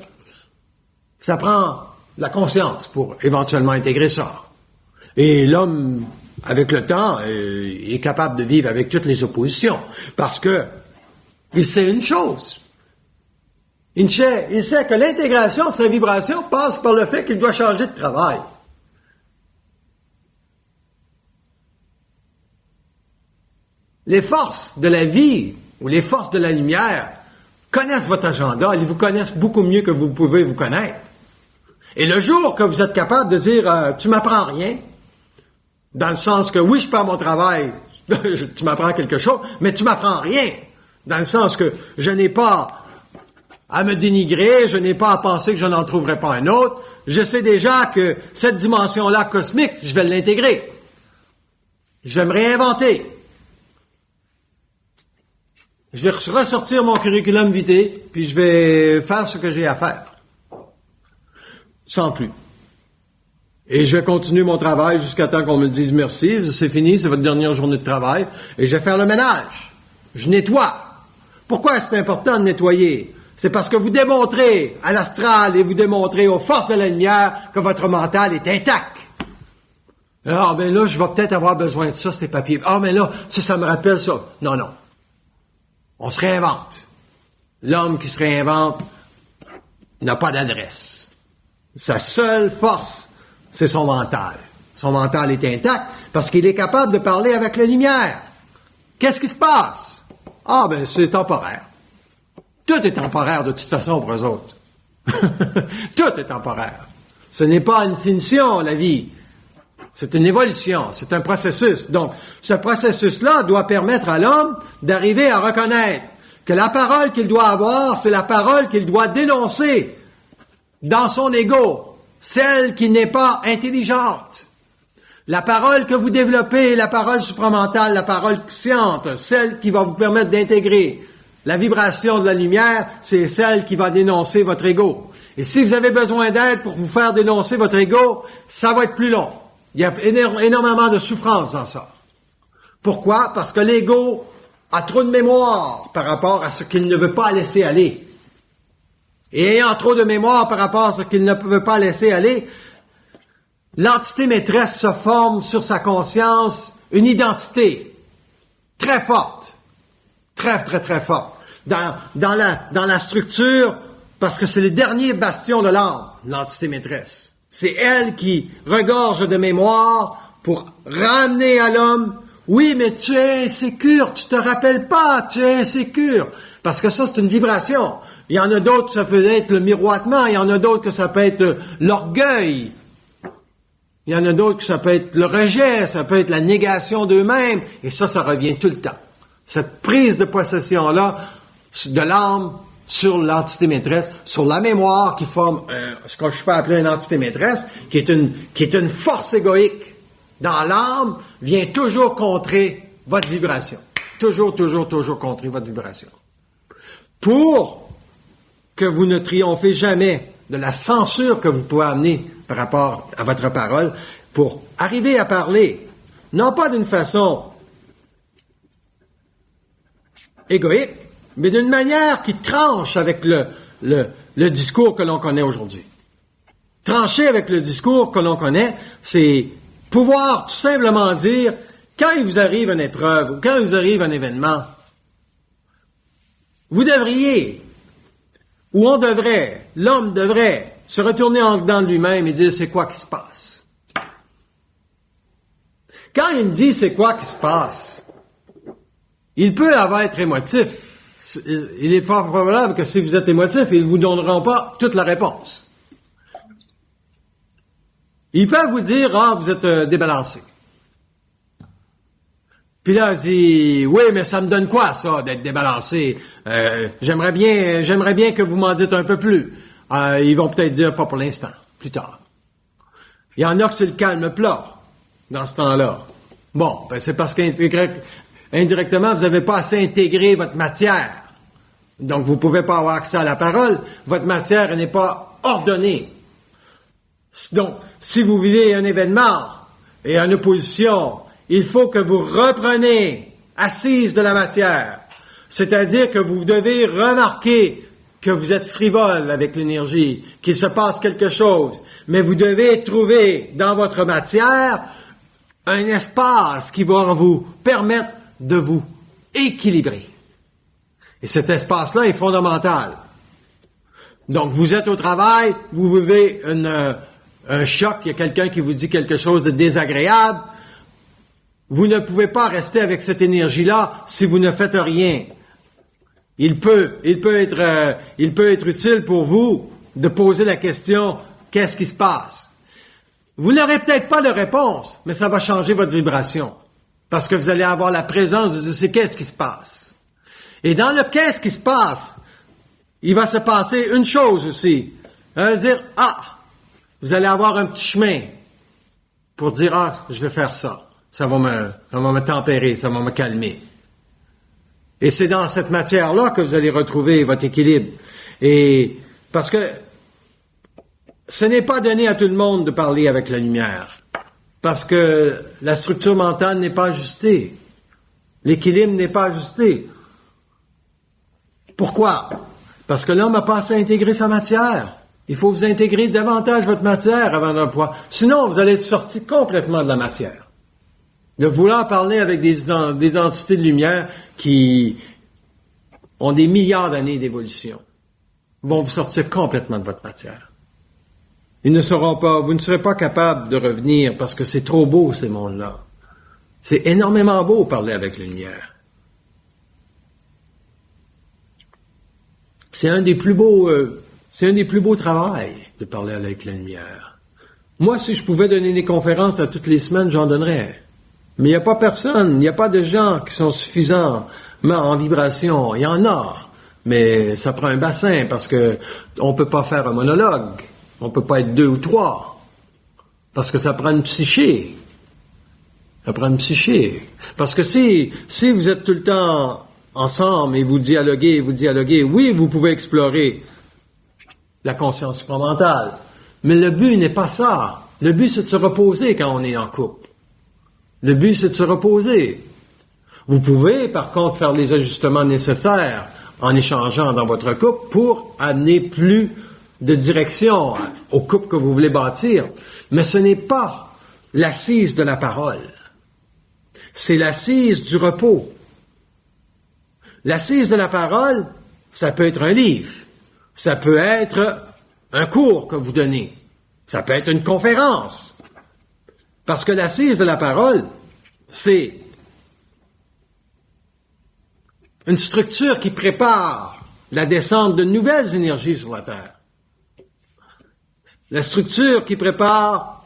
A: Ça prend de la conscience pour éventuellement intégrer ça. Et l'homme, avec le temps, est capable de vivre avec toutes les oppositions. Parce que il sait une chose. Il sait que l'intégration de sa vibration passe par le fait qu'il doit changer de travail. Les forces de la vie ou les forces de la lumière connaissent votre agenda, ils vous connaissent beaucoup mieux que vous pouvez vous connaître. Et le jour que vous êtes capable de dire tu m'apprends rien, dans le sens que oui, je perds mon travail, tu m'apprends quelque chose, mais tu m'apprends rien, dans le sens que je n'ai pas à me dénigrer, je n'ai pas à penser que je n'en trouverai pas un autre, je sais déjà que cette dimension-là cosmique, je vais l'intégrer. Je vais me réinventer. Je vais ressortir mon curriculum vitae, puis je vais faire ce que j'ai à faire. Sans plus. Et je vais continuer mon travail jusqu'à temps qu'on me dise merci, c'est fini, c'est votre dernière journée de travail, et je vais faire le ménage. Je nettoie. Pourquoi c'est important de nettoyer? C'est parce que vous démontrez à l'astral et vous démontrez aux forces de la lumière que votre mental est intact. Ah, ben là, je vais peut-être avoir besoin de ça, ces papiers. Ah, mais là, ça me rappelle ça. Non. On se réinvente. L'homme qui se réinvente n'a pas d'adresse. Sa seule force, c'est son mental. Son mental est intact parce qu'il est capable de parler avec la lumière. Qu'est-ce qui se passe? Ah, ben, c'est temporaire. Tout est temporaire de toute façon pour eux autres. Tout est temporaire. Ce n'est pas une finition, la vie. C'est une évolution, c'est un processus. Donc, ce processus-là doit permettre à l'homme d'arriver à reconnaître que la parole qu'il doit avoir, c'est la parole qu'il doit dénoncer dans son ego, celle qui n'est pas intelligente. La parole que vous développez, la parole supramentale, la parole consciente, celle qui va vous permettre d'intégrer la vibration de la lumière, c'est celle qui va dénoncer votre ego. Et si vous avez besoin d'aide pour vous faire dénoncer votre ego, ça va être plus long. Il y a énormément de souffrance dans ça. Pourquoi? Parce que l'ego a trop de mémoire par rapport à ce qu'il ne veut pas laisser aller. Et ayant trop de mémoire par rapport à ce qu'il ne veut pas laisser aller, l'entité maîtresse se forme sur sa conscience une identité très forte. Très, très, très forte. Dans la structure, parce que c'est le dernier bastion de l'âme, l'entité maîtresse. C'est elle qui regorge de mémoire pour ramener à l'homme. Oui, mais tu es insécure, tu te rappelles pas, tu es insécure. Parce que ça, c'est une vibration. Il y en a d'autres, ça peut être le miroitement. Il y en a d'autres que ça peut être l'orgueil. Il y en a d'autres que ça peut être le rejet, ça peut être la négation d'eux-mêmes. Et ça revient tout le temps. Cette prise de possession-là de l'âme sur l'entité maîtresse, sur la mémoire qui forme ce que je peux appeler une entité maîtresse, qui est une force égoïque dans l'âme, vient toujours contrer votre vibration. Toujours contrer votre vibration. Pour que vous ne triomphez jamais de la censure que vous pouvez amener par rapport à votre parole, pour arriver à parler, non pas d'une façon égoïque, mais d'une manière qui tranche avec le discours que l'on connaît aujourd'hui. Trancher avec le discours que l'on connaît, c'est pouvoir tout simplement dire, quand il vous arrive une épreuve, ou quand il vous arrive un événement, vous devriez, ou on devrait, l'homme devrait se retourner en dedans de lui-même et dire, c'est quoi qui se passe? Quand il me dit, c'est quoi qui se passe? Il peut être émotif. Il est fort probable que si vous êtes émotif, ils ne vous donneront pas toute la réponse. Ils peuvent vous dire, vous êtes débalancé. Puis là, je dis, oui, mais ça me donne quoi, ça, d'être débalancé? J'aimerais bien que vous m'en dites un peu plus. Ils vont peut-être dire, pas pour l'instant, plus tard. Il y en a que c'est le calme plat, dans ce temps-là. Bon, ben c'est parce qu'indirectement, vous n'avez pas assez intégré votre matière. Donc, vous ne pouvez pas avoir accès à la parole. Votre matière n'est pas ordonnée. Donc, si vous vivez un événement et en opposition, il faut que vous repreniez assise de la matière. C'est-à-dire que vous devez remarquer que vous êtes frivole avec l'énergie, qu'il se passe quelque chose. Mais vous devez trouver dans votre matière un espace qui va vous permettre de vous équilibrer. Et cet espace-là est fondamental. Donc, vous êtes au travail, vous vivez un choc, il y a quelqu'un qui vous dit quelque chose de désagréable. Vous ne pouvez pas rester avec cette énergie-là si vous ne faites rien. Il peut être utile pour vous de poser la question, qu'est-ce qui se passe? Vous n'aurez peut-être pas de réponse, mais ça va changer votre vibration. Parce que vous allez avoir la présence de c'est qu'est-ce qui se passe? Et dans le qu'est-ce qui se passe, il va se passer une chose aussi. Dire, vous allez avoir un petit chemin pour dire, je vais faire ça. Ça va me tempérer, ça va me calmer. Et c'est dans cette matière-là que vous allez retrouver votre équilibre. Et parce que ce n'est pas donné à tout le monde de parler avec la lumière. Parce que la structure mentale n'est pas ajustée. L'équilibre n'est pas ajusté. Pourquoi? Parce que l'homme n'a pas assez intégré sa matière. Il faut vous intégrer davantage votre matière avant d'un point. Sinon, vous allez être sorti complètement de la matière. De vouloir parler avec des entités de lumière qui ont des milliards d'années d'évolution vont vous sortir complètement de votre matière. Vous ne serez pas capable de revenir parce que c'est trop beau, ces mondes-là. C'est énormément beau parler avec la lumière. C'est un des plus beaux travails de parler avec la lumière. Moi, si je pouvais donner des conférences à toutes les semaines, j'en donnerais. Mais il n'y a pas personne, il n'y a pas de gens qui sont suffisamment en vibration. Il y en a, mais ça prend un bassin parce que on peut pas faire un monologue. On peut pas être 2 ou 3. Parce que ça prend une psyché. Ça prend une psyché. Parce que si vous êtes tout le temps ensemble et vous dialoguez, oui, vous pouvez explorer la conscience supramentale. Mais le but n'est pas ça. Le but, c'est de se reposer quand on est en couple. Le but, c'est de se reposer. Vous pouvez, par contre, faire les ajustements nécessaires en échangeant dans votre couple pour amener plus de direction au couple que vous voulez bâtir. Mais ce n'est pas l'assise de la parole. C'est l'assise du repos. L'assise de la parole, ça peut être un livre. Ça peut être un cours que vous donnez. Ça peut être une conférence. Parce que l'assise de la parole, c'est une structure qui prépare la descente de nouvelles énergies sur la Terre. La structure qui prépare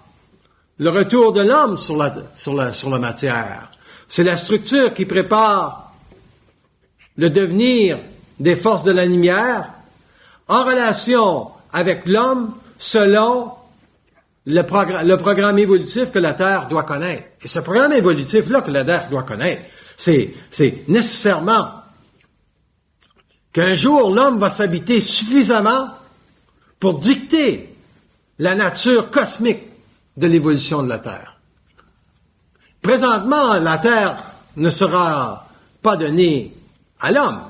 A: le retour de l'homme sur la matière. C'est la structure qui prépare le devenir des forces de la lumière en relation avec l'homme selon le programme évolutif que la Terre doit connaître. Et ce programme évolutif-là que la Terre doit connaître, c'est nécessairement qu'un jour l'homme va s'habiter suffisamment pour dicter la nature cosmique de l'évolution de la Terre. Présentement, la Terre ne sera pas donnée à l'homme.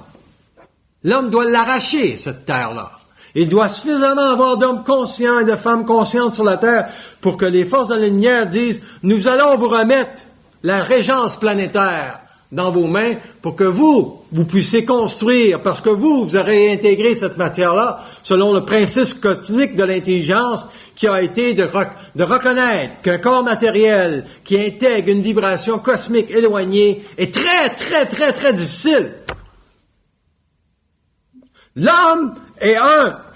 A: L'homme doit l'arracher, cette Terre-là. Il doit suffisamment avoir d'hommes conscients et de femmes conscientes sur la Terre pour que les forces de la lumière disent « Nous allons vous remettre la régence planétaire dans vos mains pour que vous puissiez construire, parce que vous aurez intégré cette matière-là selon le principe cosmique de l'intelligence qui a été de reconnaître qu'un corps matériel qui intègre une vibration cosmique éloignée est très, très, très, très difficile. L'homme est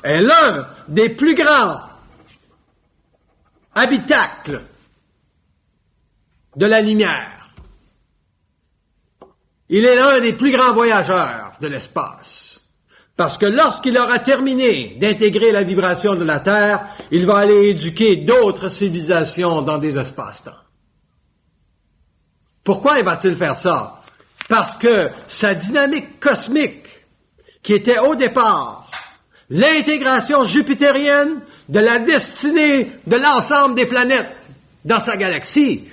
A: l'un des plus grands habitacle de la lumière. Il est l'un des plus grands voyageurs de l'espace. Parce que lorsqu'il aura terminé d'intégrer la vibration de la Terre, il va aller éduquer d'autres civilisations dans des espaces-temps. Pourquoi va-t-il faire ça? Parce que sa dynamique cosmique, qui était au départ l'intégration jupitérienne de la destinée de l'ensemble des planètes dans sa galaxie,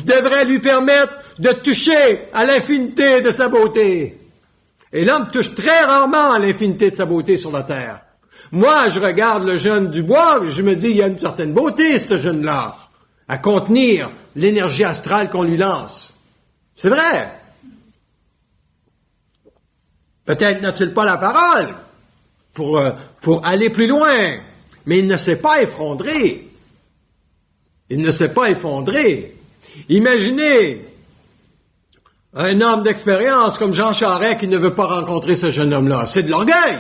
A: devrait lui permettre de toucher à l'infinité de sa beauté. Et l'homme touche très rarement à l'infinité de sa beauté sur la Terre. Moi, je regarde le jeune Dubois, je me dis, il y a une certaine beauté, ce jeune-là, à contenir l'énergie astrale qu'on lui lance. C'est vrai. Peut-être n'a-t-il pas la parole pour aller plus loin, mais il ne s'est pas effondré. Il ne s'est pas effondré. Imaginez un homme d'expérience comme Jean Charest qui ne veut pas rencontrer ce jeune homme-là. C'est de l'orgueil.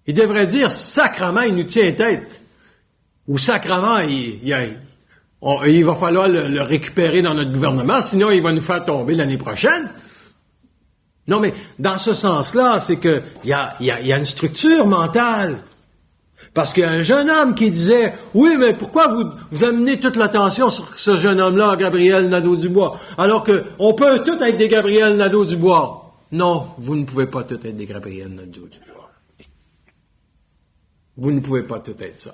A: Il devrait dire, sacrement, il nous tient tête. Ou sacrement, il va falloir le récupérer dans notre gouvernement, sinon il va nous faire tomber l'année prochaine. Non, mais dans ce sens-là, c'est que il y a une structure mentale. Parce qu'il y a un jeune homme qui disait, oui, mais pourquoi vous amenez toute l'attention sur ce jeune homme-là, Gabriel Nadeau-Dubois, alors qu'on peut tous être des Gabriel Nadeau-Dubois. Non, vous ne pouvez pas tous être des Gabriel Nadeau-Dubois. Vous ne pouvez pas tous être ça.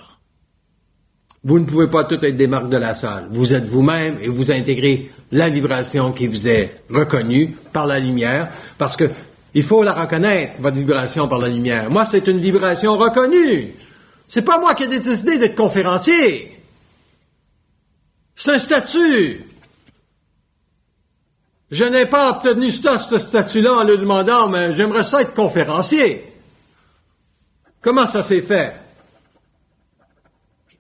A: Vous ne pouvez pas tous être des Marc de la Salle. Vous êtes vous-même et vous intégrez la vibration qui vous est reconnue par la lumière, parce que il faut la reconnaître, votre vibration par la lumière. Moi, c'est une vibration reconnue. C'est pas moi qui ai décidé d'être conférencier. C'est un statut. Je n'ai pas obtenu ce statut-là en le demandant, mais j'aimerais ça être conférencier. Comment ça s'est fait?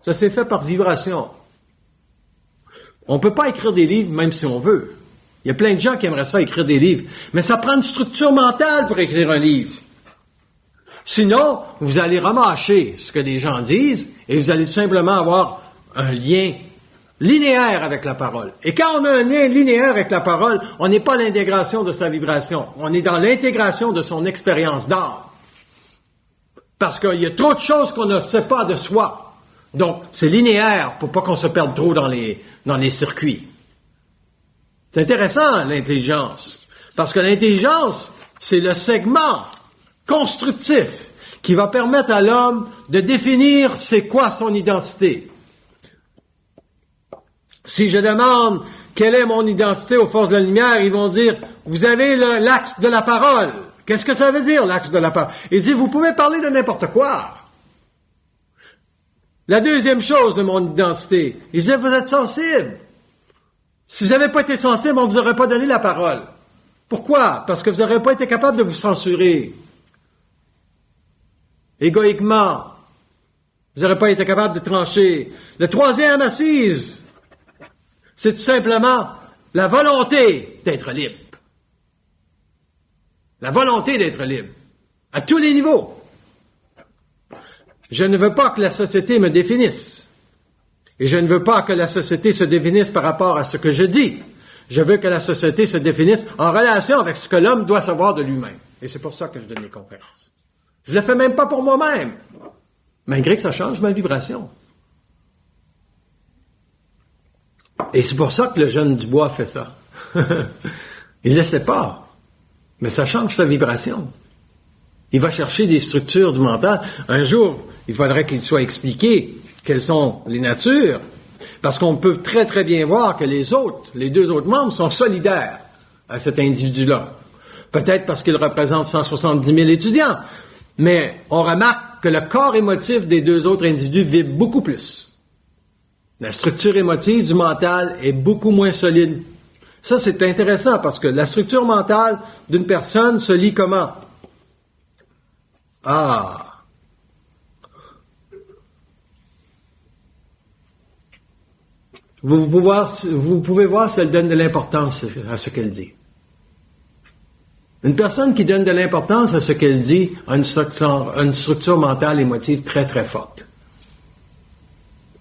A: Ça s'est fait par vibration. On ne peut pas écrire des livres même si on veut. Il y a plein de gens qui aimeraient ça écrire des livres, mais ça prend une structure mentale pour écrire un livre. Sinon, vous allez remâcher ce que les gens disent et vous allez simplement avoir un lien linéaire avec la parole. Et quand on a un lien linéaire avec la parole, on n'est pas à l'intégration de sa vibration. On est dans l'intégration de son expérience d'âme. Parce qu'il y a trop de choses qu'on ne sait pas de soi. Donc, c'est linéaire pour pas qu'on se perde trop dans les circuits. C'est intéressant, l'intelligence. Parce que l'intelligence, c'est le segment constructif qui va permettre à l'homme de définir c'est quoi son identité. Si je demande quelle est mon identité aux forces de la lumière, ils vont dire, vous avez l'axe de la parole. Qu'est-ce que ça veut dire, l'axe de la parole? Il dit, vous pouvez parler de n'importe quoi. La deuxième chose de mon identité, il disait, vous êtes sensible. Si vous n'avez pas été sensible, on ne vous aurait pas donné la parole. Pourquoi? Parce que vous n'aurez pas été capable de vous censurer. Égoïquement. Vous n'aurez pas été capable de trancher. Le troisième assise, c'est tout simplement la volonté d'être libre. La volonté d'être libre. À tous les niveaux. Je ne veux pas que la société me définisse. Et je ne veux pas que la société se définisse par rapport à ce que je dis. Je veux que la société se définisse en relation avec ce que l'homme doit savoir de lui-même. Et c'est pour ça que je donne les conférences. Je ne le fais même pas pour moi-même, malgré que ça change ma vibration. Et c'est pour ça que le jeune Dubois fait ça. Il ne le sait pas, mais ça change sa vibration. Il va chercher des structures du mental. Un jour, il faudrait qu'il soit expliqué quelles sont les natures, parce qu'on peut très très bien voir que les deux autres membres sont solidaires à cet individu-là. Peut-être parce qu'il représente 170 000 étudiants, mais on remarque que le corps émotif des deux autres individus vibre beaucoup plus. La structure émotive du mental est beaucoup moins solide. Ça, c'est intéressant parce que la structure mentale d'une personne se lit comment? Vous pouvez voir si elle donne de l'importance à ce qu'elle dit. Une personne qui donne de l'importance à ce qu'elle dit a une structure mentale émotive très, très forte.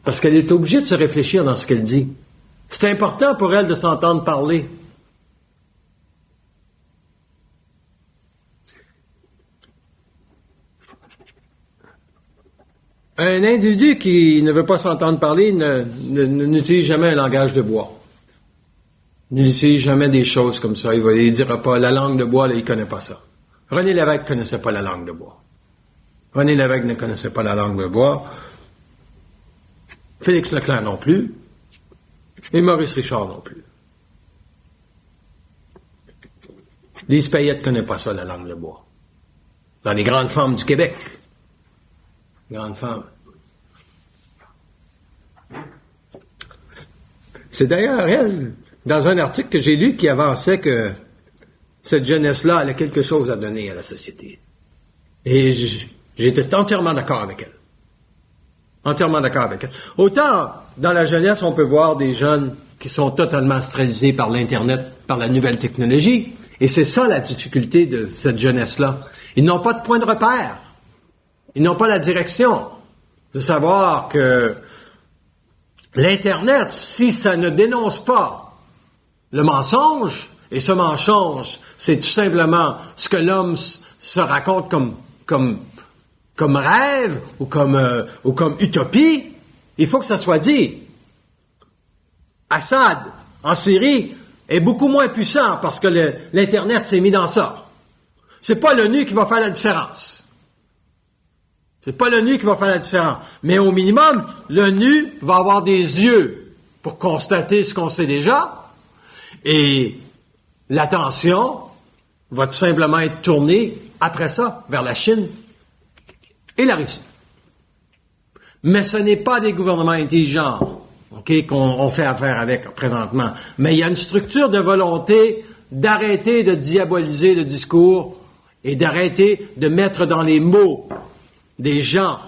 A: Parce qu'elle est obligée de se réfléchir dans ce qu'elle dit. C'est important pour elle de s'entendre parler. Un individu qui ne veut pas s'entendre parler n'utilise jamais un langage de bois. Il n'utilise jamais des choses comme ça. Il ne dira pas la langue de bois, là, il ne connaît pas ça. René Lévesque ne connaissait pas la langue de bois. René Lévesque ne connaissait pas la langue de bois. Félix Leclerc non plus. Et Maurice Richard non plus. Lise Payette ne connaît pas ça, la langue de bois. Dans les grandes femmes du Québec. Grande femme. C'est d'ailleurs elle, dans un article que j'ai lu, qui avançait que cette jeunesse-là elle a quelque chose à donner à la société. Et j'étais entièrement d'accord avec elle. Entièrement d'accord avec elle. Autant, dans la jeunesse, on peut voir des jeunes qui sont totalement astralisés par l'Internet, par la nouvelle technologie. Et c'est ça la difficulté de cette jeunesse-là. Ils n'ont pas de point de repère. Ils n'ont pas la direction de savoir que l'Internet, si ça ne dénonce pas le mensonge, et ce mensonge, c'est tout simplement ce que l'homme se raconte comme rêve ou comme utopie, il faut que ça soit dit. Assad, en Syrie, est beaucoup moins puissant parce que l'Internet s'est mis dans ça. C'est pas l'ONU qui va faire la différence. C'est pas l'ONU qui va faire la différence. Mais au minimum, l'ONU va avoir des yeux pour constater ce qu'on sait déjà. Et l'attention va tout simplement être tournée, après ça, vers la Chine et la Russie. Mais ce n'est pas des gouvernements intelligents, qu'on fait affaire avec présentement. Mais il y a une structure de volonté d'arrêter de diaboliser le discours et d'arrêter de mettre dans les mots des gens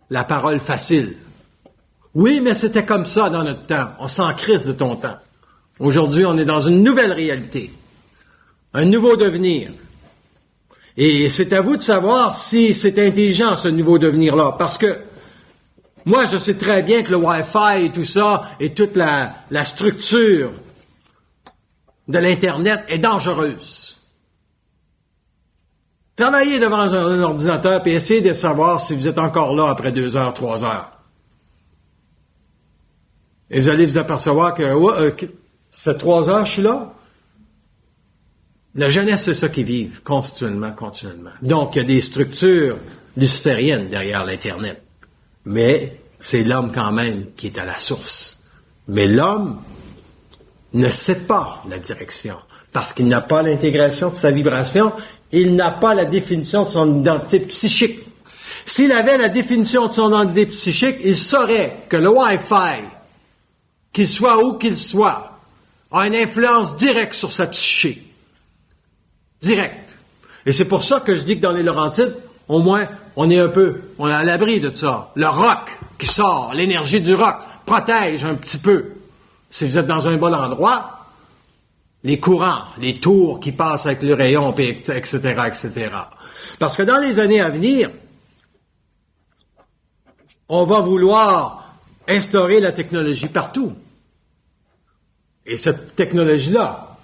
A: la parole facile. Oui, mais c'était comme ça dans notre temps. On s'en crisse de ton temps. Aujourd'hui, on est dans une nouvelle réalité, un nouveau devenir. Et c'est à vous de savoir si c'est intelligent, ce nouveau devenir-là. Parce que moi, je sais très bien que le Wi-Fi et tout ça, et toute la structure de l'Internet est dangereuse. Travaillez devant un ordinateur et essayez de savoir si vous êtes encore là après 2 heures, 3 heures. Et vous allez vous apercevoir que ça fait 3 heures que je suis là. La jeunesse, c'est ça qu'ils vivent, continuellement. Donc, il y a des structures lucifériennes derrière l'Internet. Mais c'est l'homme quand même qui est à la source. Mais l'homme ne sait pas la direction, parce qu'il n'a pas l'intégration de sa vibration, il n'a pas la définition de son identité psychique. S'il avait la définition de son identité psychique, il saurait que le Wi-Fi, qu'il soit où qu'il soit, a une influence directe sur sa psyché. Direct. Et c'est pour ça que je dis que dans les Laurentides, au moins, on est à l'abri de ça. Le rock qui sort, l'énergie du rock, protège un petit peu. Si vous êtes dans un bon endroit, les courants, les tours qui passent avec le rayon, etc., etc. Parce que dans les années à venir, on va vouloir instaurer la technologie partout. Et cette technologie-là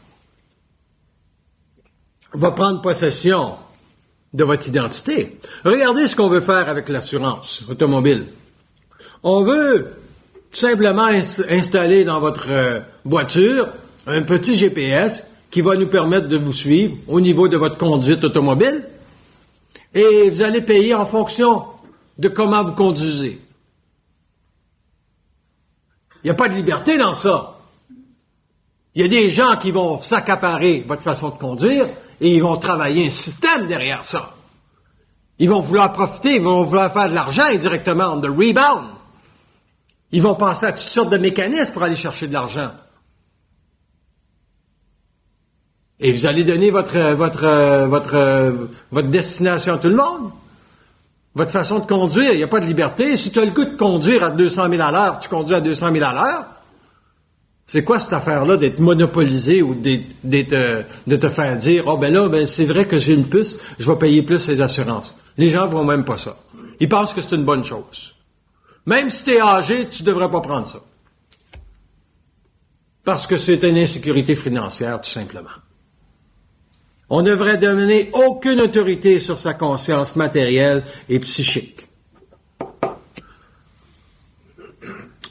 A: va prendre possession de votre identité. Regardez ce qu'on veut faire avec l'assurance automobile. On veut tout simplement installer dans votre voiture un petit GPS qui va nous permettre de vous suivre au niveau de votre conduite automobile et vous allez payer en fonction de comment vous conduisez. Il n'y a pas de liberté dans ça. Il y a des gens qui vont s'accaparer votre façon de conduire et ils vont travailler un système derrière ça. Ils vont vouloir profiter, ils vont vouloir faire de l'argent indirectement, de rebound. Ils vont penser à toutes sortes de mécanismes pour aller chercher de l'argent. Et vous allez donner votre destination à tout le monde. Votre façon de conduire, il n'y a pas de liberté. Si tu as le goût de conduire à 200 000 à l'heure, tu conduis à 200 000 à l'heure. C'est quoi cette affaire-là d'être monopolisé ou de te faire dire « Oh, c'est vrai que j'ai une puce, je vais payer plus les assurances. » Les gens ne voient même pas ça. Ils pensent que c'est une bonne chose. Même si tu es âgé, tu ne devrais pas prendre ça. Parce que c'est une insécurité financière, tout simplement. On ne devrait donner aucune autorité sur sa conscience matérielle et psychique.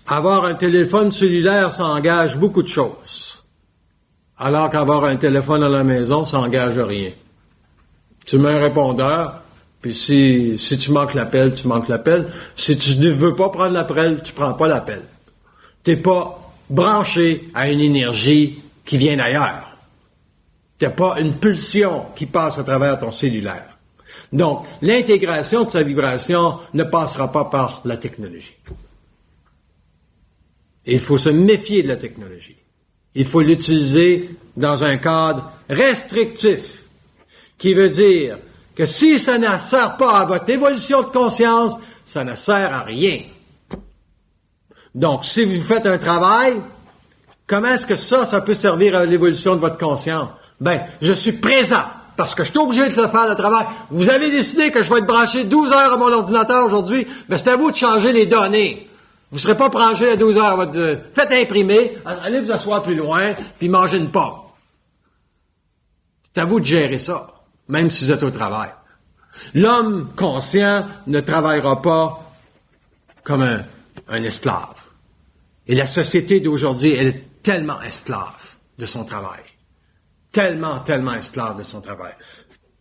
A: Avoir un téléphone cellulaire, ça engage beaucoup de choses. Alors qu'avoir un téléphone à la maison, ça engage rien. Tu mets un répondeur, puis si tu manques l'appel, tu manques l'appel. Si tu ne veux pas prendre l'appel, tu prends pas l'appel. T'es pas branché à une énergie qui vient d'ailleurs. T'as pas une pulsion qui passe à travers ton cellulaire. Donc, l'intégration de sa vibration ne passera pas par la technologie. Il faut se méfier de la technologie. Il faut l'utiliser dans un cadre restrictif, qui veut dire que si ça ne sert pas à votre évolution de conscience, ça ne sert à rien. Donc, si vous faites un travail, comment est-ce que ça peut servir à l'évolution de votre conscience? Ben, je suis présent, parce que je suis obligé de le faire, le travail. Vous avez décidé que je vais être branché 12 heures à mon ordinateur aujourd'hui, ben c'est à vous de changer les données. Vous ne serez pas branché à 12 heures à votre... Faites imprimer, allez vous asseoir plus loin, puis mangez une pomme. C'est à vous de gérer ça, même si vous êtes au travail. L'homme conscient ne travaillera pas comme un esclave. Et la société d'aujourd'hui, elle est tellement esclave de son travail. Tellement esclave de son travail.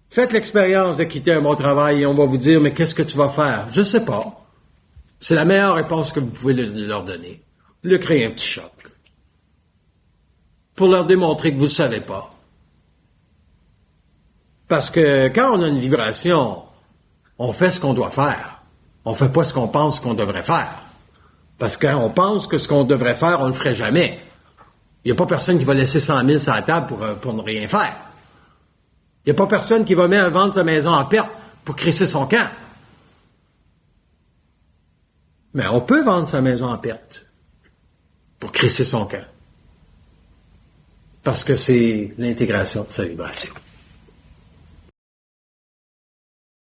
A: Faites l'expérience de quitter un bon travail et on va vous dire, mais qu'est-ce que tu vas faire? Je ne sais pas. C'est la meilleure réponse que vous pouvez leur donner. Leur créer un petit choc. Pour leur démontrer que vous ne le savez pas. Parce que quand on a une vibration, on fait ce qu'on doit faire. On ne fait pas ce qu'on pense qu'on devrait faire. Parce que quand on pense que ce qu'on devrait faire, on ne le ferait jamais. Il n'y a pas personne qui va laisser 100 000 sur la table pour ne rien faire. Il n'y a pas personne qui va même vendre sa maison en perte pour crisser son camp. Mais on peut vendre sa maison en perte pour crisser son camp. Parce que c'est l'intégration de sa vibration.